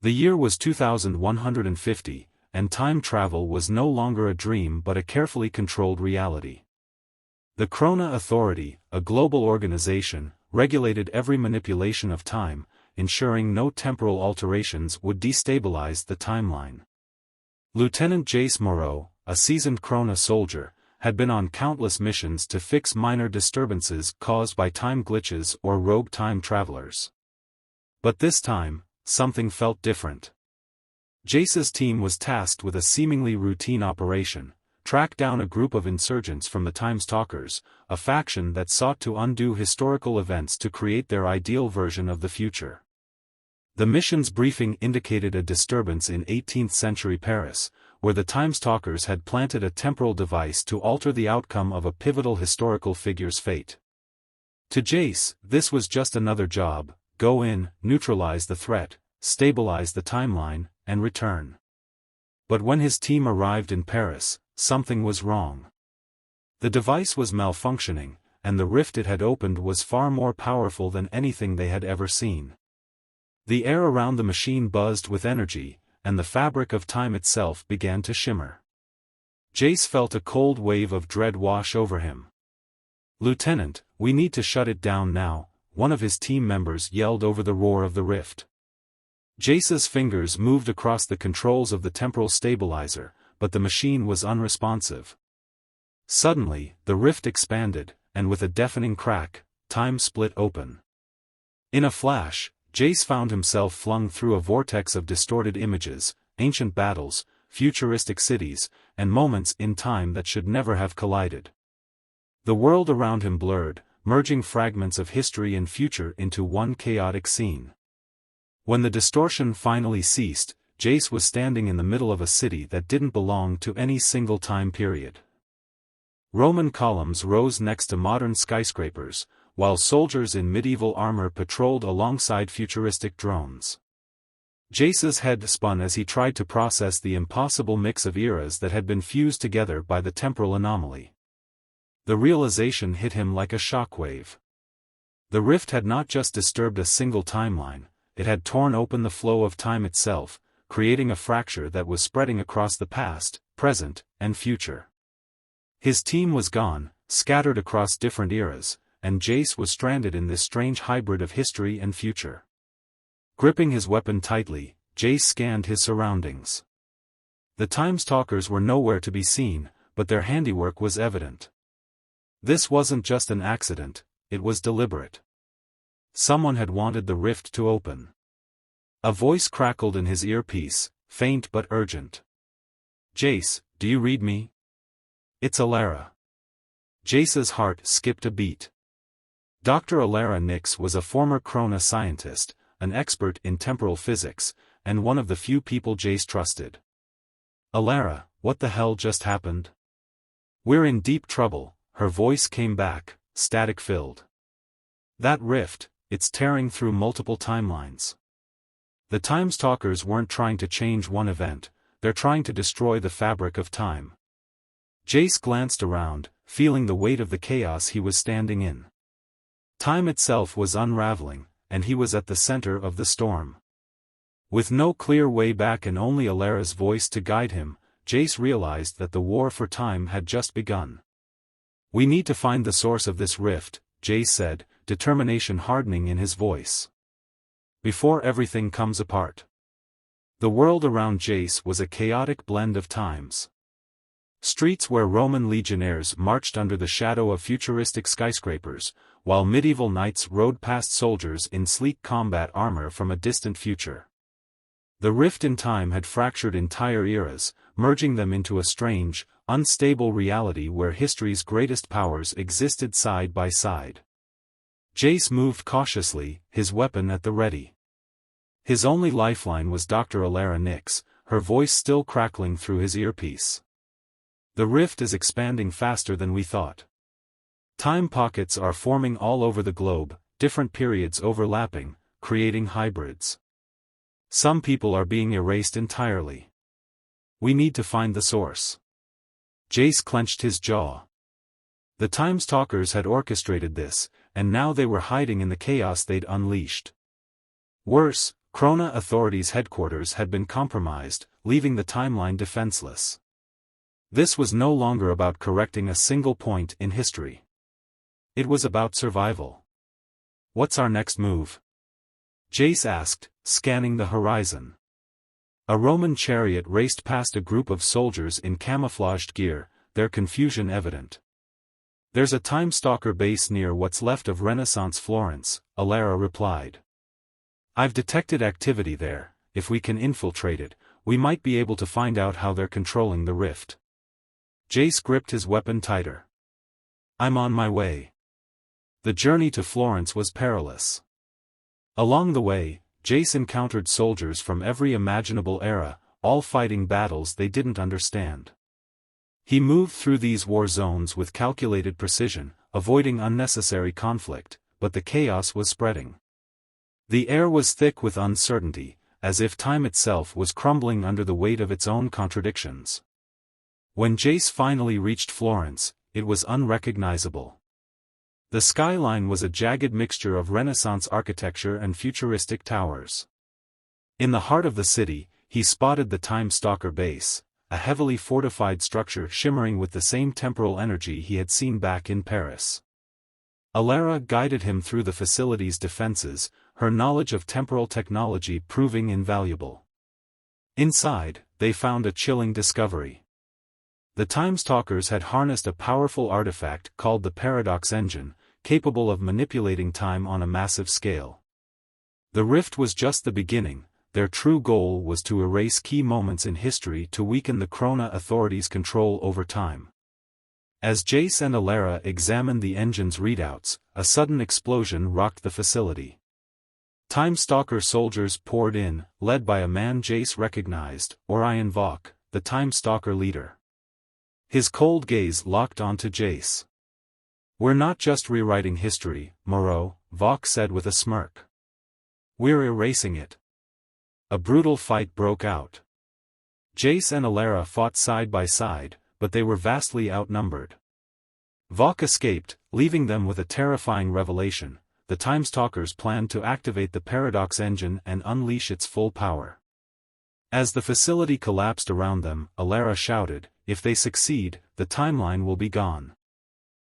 The year was 2150, and time travel was no longer a dream but a carefully controlled reality. The Krona Authority, a global organization, regulated every manipulation of time, ensuring no temporal alterations would destabilize the timeline. Lieutenant Jace Moreau, a seasoned Krona soldier, had been on countless missions to fix minor disturbances caused by time glitches or rogue time travelers. But this time, something felt different. Jace's team was tasked with a seemingly routine operation: track down a group of insurgents from the Time Stalkers, a faction that sought to undo historical events to create their ideal version of the future. The mission's briefing indicated a disturbance in 18th-century Paris, where the Time Stalkers had planted a temporal device to alter the outcome of a pivotal historical figure's fate. To Jace, this was just another job: go in, neutralize the threat, stabilize the timeline, and return. But when his team arrived in Paris, something was wrong. The device was malfunctioning, and the rift it had opened was far more powerful than anything they had ever seen. The air around the machine buzzed with energy, and the fabric of time itself began to shimmer. Jace felt a cold wave of dread wash over him. "Lieutenant, we need to shut it down now," one of his team members yelled over the roar of the rift. Jace's fingers moved across the controls of the temporal stabilizer, but the machine was unresponsive. Suddenly, the rift expanded, and with a deafening crack, time split open. In a flash, Jace found himself flung through a vortex of distorted images, ancient battles, futuristic cities, and moments in time that should never have collided. The world around him blurred, merging fragments of history and future into one chaotic scene. When the distortion finally ceased, Jace was standing in the middle of a city that didn't belong to any single time period. Roman columns rose next to modern skyscrapers, while soldiers in medieval armor patrolled alongside futuristic drones. Jace's head spun as he tried to process the impossible mix of eras that had been fused together by the temporal anomaly. The realization hit him like a shockwave. The rift had not just disturbed a single timeline, it had torn open the flow of time itself, creating a fracture that was spreading across the past, present, and future. His team was gone, scattered across different eras, and Jace was stranded in this strange hybrid of history and future. Gripping his weapon tightly, Jace scanned his surroundings. The Time Stalkers were nowhere to be seen, but their handiwork was evident. This wasn't just an accident, it was deliberate. Someone had wanted the rift to open. A voice crackled in his earpiece, faint but urgent. "Jace, do you read me? It's Alara." Jace's heart skipped a beat. Dr. Alara Nix was a former Krona scientist, an expert in temporal physics, and one of the few people Jace trusted. "Alara, what the hell just happened?" "We're in deep trouble," her voice came back, static-filled. "That rift, it's tearing through multiple timelines. The Time Stalkers weren't trying to change one event, they're trying to destroy the fabric of time." Jace glanced around, feeling the weight of the chaos he was standing in. Time itself was unraveling, and he was at the center of the storm. With no clear way back and only Alara's voice to guide him, Jace realized that the war for time had just begun. "We need to find the source of this rift," Jace said, determination hardening in his voice. "Before everything comes apart." The world around Jace was a chaotic blend of times. Streets where Roman legionnaires marched under the shadow of futuristic skyscrapers, while medieval knights rode past soldiers in sleek combat armor from a distant future. The rift in time had fractured entire eras, merging them into a strange, unstable reality where history's greatest powers existed side by side. Jace moved cautiously, his weapon at the ready. His only lifeline was Dr. Alara Nix, her voice still crackling through his earpiece. "The rift is expanding faster than we thought. Time pockets are forming all over the globe, different periods overlapping, creating hybrids. Some people are being erased entirely. We need to find the source." Jace clenched his jaw. The Time Stalkers had orchestrated this, and now they were hiding in the chaos they'd unleashed. Worse, Krona authorities' headquarters had been compromised, leaving the timeline defenseless. This was no longer about correcting a single point in history. It was about survival. "What's our next move?" Jace asked, scanning the horizon. A Roman chariot raced past a group of soldiers in camouflaged gear, their confusion evident. "There's a Time Stalker base near what's left of Renaissance Florence," Alara replied. "I've detected activity there. If we can infiltrate it, we might be able to find out how they're controlling the rift." Jace gripped his weapon tighter. "I'm on my way." The journey to Florence was perilous. Along the way, Jace encountered soldiers from every imaginable era, all fighting battles they didn't understand. He moved through these war zones with calculated precision, avoiding unnecessary conflict, but the chaos was spreading. The air was thick with uncertainty, as if time itself was crumbling under the weight of its own contradictions. When Jace finally reached Florence, it was unrecognizable. The skyline was a jagged mixture of Renaissance architecture and futuristic towers. In the heart of the city, he spotted the Time Stalker base, a heavily fortified structure shimmering with the same temporal energy he had seen back in Paris. Alara guided him through the facility's defenses, her knowledge of temporal technology proving invaluable. Inside, they found a chilling discovery. The Time Stalkers had harnessed a powerful artifact called the Paradox Engine, capable of manipulating time on a massive scale. The rift was just the beginning. Their true goal was to erase key moments in history to weaken the Krona authorities' control over time. As Jace and Alara examined the engine's readouts, a sudden explosion rocked the facility. Time Stalker soldiers poured in, led by a man Jace recognized, Orion Vok, the Time Stalker leader. His cold gaze locked onto Jace. "We're not just rewriting history, Moreau," Vok said with a smirk. "We're erasing it." A brutal fight broke out. Jace and Alara fought side by side, but they were vastly outnumbered. Vok escaped, leaving them with a terrifying revelation. The Time Stalkers planned to activate the Paradox Engine and unleash its full power. As the facility collapsed around them, Alara shouted, "If they succeed, the timeline will be gone.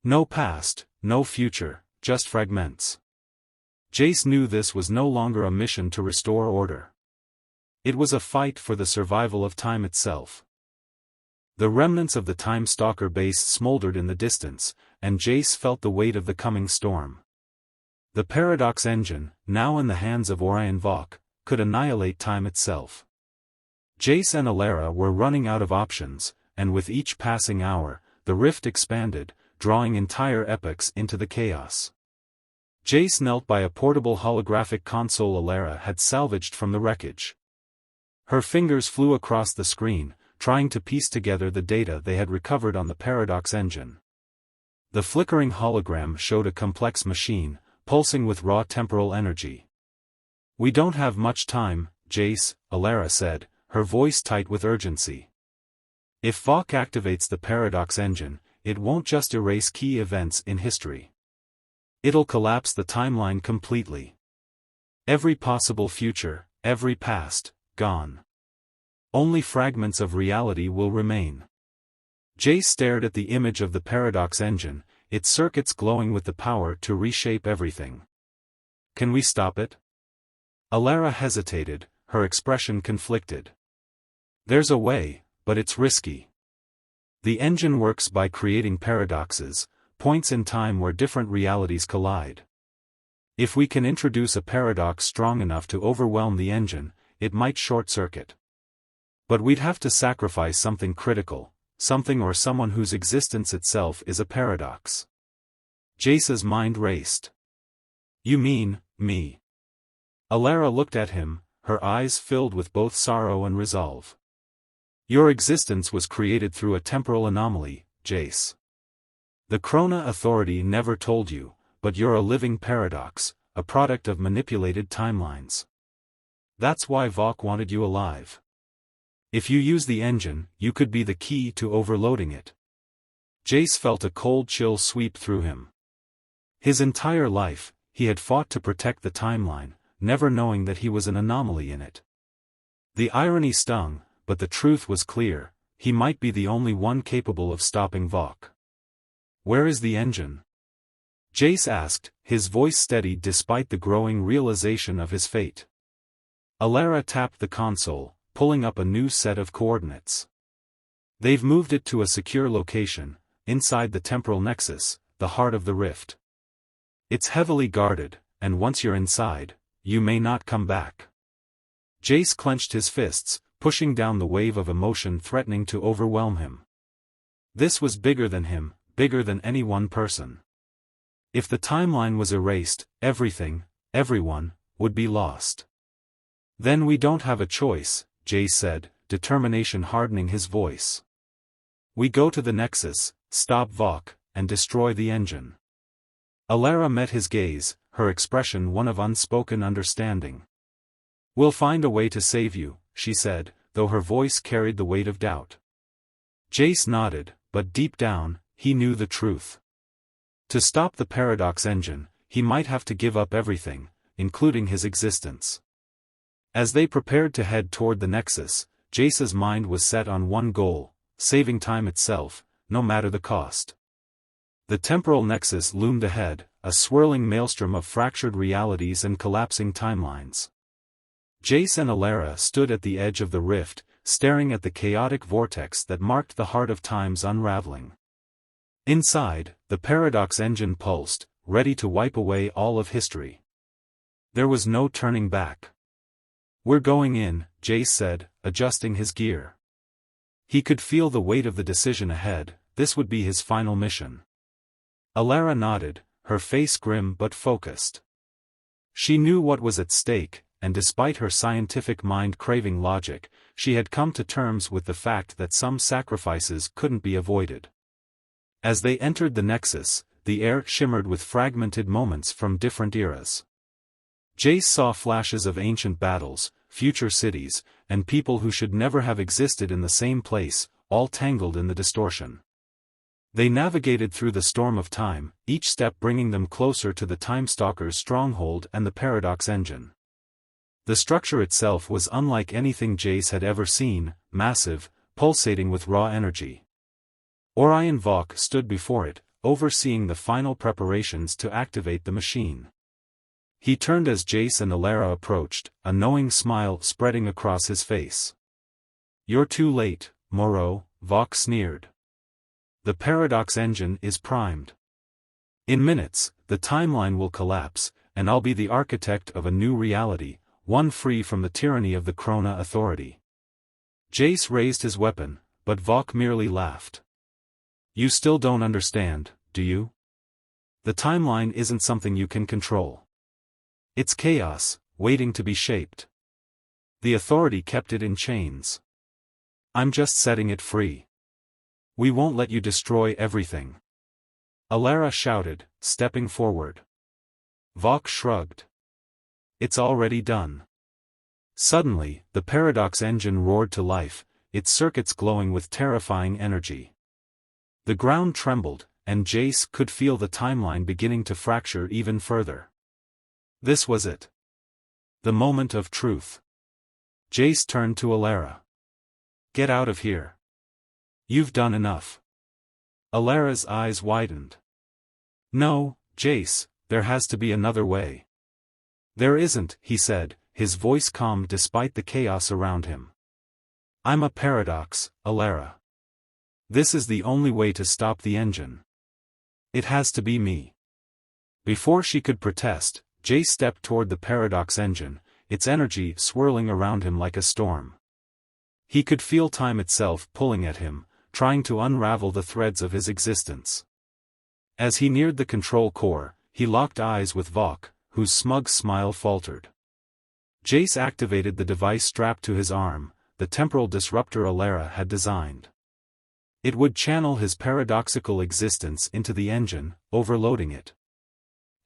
No past, no future, just fragments." Jace knew this was no longer a mission to restore order. It was a fight for the survival of time itself. The remnants of the Time Stalker base smoldered in the distance, and Jace felt the weight of the coming storm. The Paradox Engine, now in the hands of Orion Vok, could annihilate time itself. Jace and Alara were running out of options, and with each passing hour, the rift expanded, drawing entire epochs into the chaos. Jace knelt by a portable holographic console Alara had salvaged from the wreckage. Her fingers flew across the screen, trying to piece together the data they had recovered on the Paradox Engine. The flickering hologram showed a complex machine, pulsing with raw temporal energy. "We don't have much time, Jace," Alara said, her voice tight with urgency. "If Vok activates the Paradox Engine, it won't just erase key events in history. It'll collapse the timeline completely. Every possible future, every past, gone. Only fragments of reality will remain." Jace stared at the image of the Paradox Engine, its circuits glowing with the power to reshape everything. "Can we stop it?" Alara hesitated, her expression conflicted. "There's a way, but it's risky. The engine works by creating paradoxes, points in time where different realities collide. If we can introduce a paradox strong enough to overwhelm the engine, it might short-circuit. But we'd have to sacrifice something critical, something or someone whose existence itself is a paradox." Jace's mind raced. "You mean, me?" Alara looked at him, her eyes filled with both sorrow and resolve. "Your existence was created through a temporal anomaly, Jace. The Krona Authority never told you, but you're a living paradox, a product of manipulated timelines. That's why Vok wanted you alive. If you use the engine, you could be the key to overloading it." Jace felt a cold chill sweep through him. His entire life, he had fought to protect the timeline, never knowing that he was an anomaly in it. The irony stung, but the truth was clear: he might be the only one capable of stopping Vok. "Where is the engine?" Jace asked, his voice steady despite the growing realization of his fate. Alara tapped the console, pulling up a new set of coordinates. "They've moved it to a secure location, inside the temporal nexus, the heart of the rift. It's heavily guarded, and once you're inside, you may not come back." Jace clenched his fists, pushing down the wave of emotion threatening to overwhelm him. This was bigger than him, bigger than any one person. If the timeline was erased, everything, everyone, would be lost. "Then we don't have a choice," Jace said, determination hardening his voice. "We go to the Nexus, stop Vok, and destroy the engine." Alara met his gaze, her expression one of unspoken understanding. "We'll find a way to save you," she said, though her voice carried the weight of doubt. Jace nodded, but deep down, he knew the truth. To stop the Paradox engine, he might have to give up everything, including his existence. As they prepared to head toward the Nexus, Jace's mind was set on one goal: saving time itself, no matter the cost. The temporal nexus loomed ahead, a swirling maelstrom of fractured realities and collapsing timelines. Jace and Alara stood at the edge of the rift, staring at the chaotic vortex that marked the heart of time's unraveling. Inside, the Paradox engine pulsed, ready to wipe away all of history. There was no turning back. "We're going in," Jace said, adjusting his gear. He could feel the weight of the decision ahead. This would be his final mission. Alara nodded, her face grim but focused. She knew what was at stake, and despite her scientific mind craving logic, she had come to terms with the fact that some sacrifices couldn't be avoided. As they entered the Nexus, the air shimmered with fragmented moments from different eras. Jace saw flashes of ancient battles, future cities, and people who should never have existed in the same place, all tangled in the distortion. They navigated through the storm of time, each step bringing them closer to the Time Stalker's stronghold and the Paradox engine. The structure itself was unlike anything Jace had ever seen, massive, pulsating with raw energy. Orion Vok stood before it, overseeing the final preparations to activate the machine. He turned as Jace and Alara approached, a knowing smile spreading across his face. "You're too late, Moreau," Vok sneered. "The Paradox engine is primed. In minutes, the timeline will collapse, and I'll be the architect of a new reality, one free from the tyranny of the Krona authority." Jace raised his weapon, but Vok merely laughed. "You still don't understand, do you? The timeline isn't something you can control. It's chaos, waiting to be shaped. The authority kept it in chains. I'm just setting it free. We won't let you destroy everything." Alara shouted, stepping forward. Vok shrugged. "It's already done." Suddenly, the Paradox engine roared to life, its circuits glowing with terrifying energy. The ground trembled, and Jace could feel the timeline beginning to fracture even further. This was it. The moment of truth. Jace turned to Alara. "Get out of here. You've done enough." Alara's eyes widened. "No, Jace, there has to be another way." "There isn't," he said, his voice calm despite the chaos around him. "I'm a paradox, Alara. This is the only way to stop the engine. It has to be me." Before she could protest, Jace stepped toward the Paradox engine, its energy swirling around him like a storm. He could feel time itself pulling at him, trying to unravel the threads of his existence. As he neared the control core, he locked eyes with Vok, whose smug smile faltered. Jace activated the device strapped to his arm, the temporal disruptor Alara had designed. It would channel his paradoxical existence into the engine, overloading it.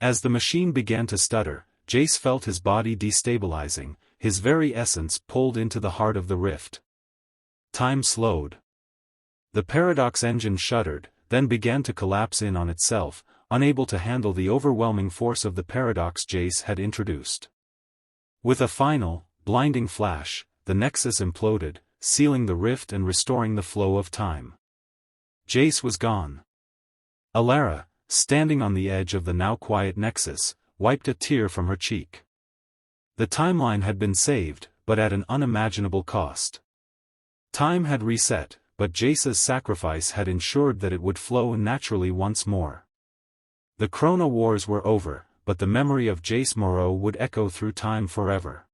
As the machine began to stutter, Jace felt his body destabilizing, his very essence pulled into the heart of the rift. Time slowed. The Paradox engine shuddered, then began to collapse in on itself, unable to handle the overwhelming force of the paradox Jace had introduced. With a final, blinding flash, the Nexus imploded, sealing the rift and restoring the flow of time. Jace was gone. Alara, standing on the edge of the now quiet Nexus, wiped a tear from her cheek. The timeline had been saved, but at an unimaginable cost. Time had reset, but Jace's sacrifice had ensured that it would flow naturally once more. The Chrono Wars were over, but the memory of Jace Moreau would echo through time forever.